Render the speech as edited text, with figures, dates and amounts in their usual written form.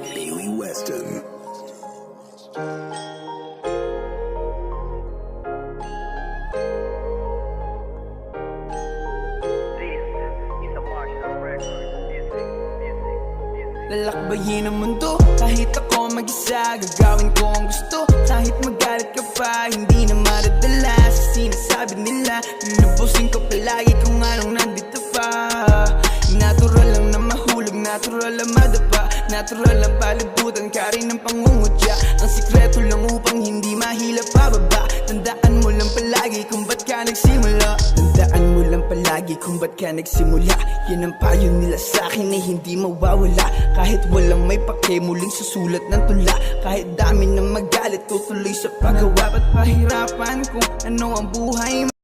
Haley Weston. Lalakbayin ang mundo, kahit ako mag-isa. Gagawin ko ang gusto, kahit magalit ka pa. Hindi na madadala sa sinasabi nila. Lulubusin ko palagi kung anong nandito pa. Natural lang na mahulog, natural lang madapa. Natural lang palibutan ka rin ng pangungutya. Ang sikreto lang upang hindi mahila pababa. Tandaan mo lang palagi kung ba't ka nagsimula. Tandaan mo lang palagi kung ba't ka nagsimula. Yan ang payo nila sa'kin ay hindi mawawala. Kahit walang may pake, muling susulat ng tula. Kahit dami ng magalit, tutuloy sa paggawa. Ba't pahirapan kung ano ang buhay mo?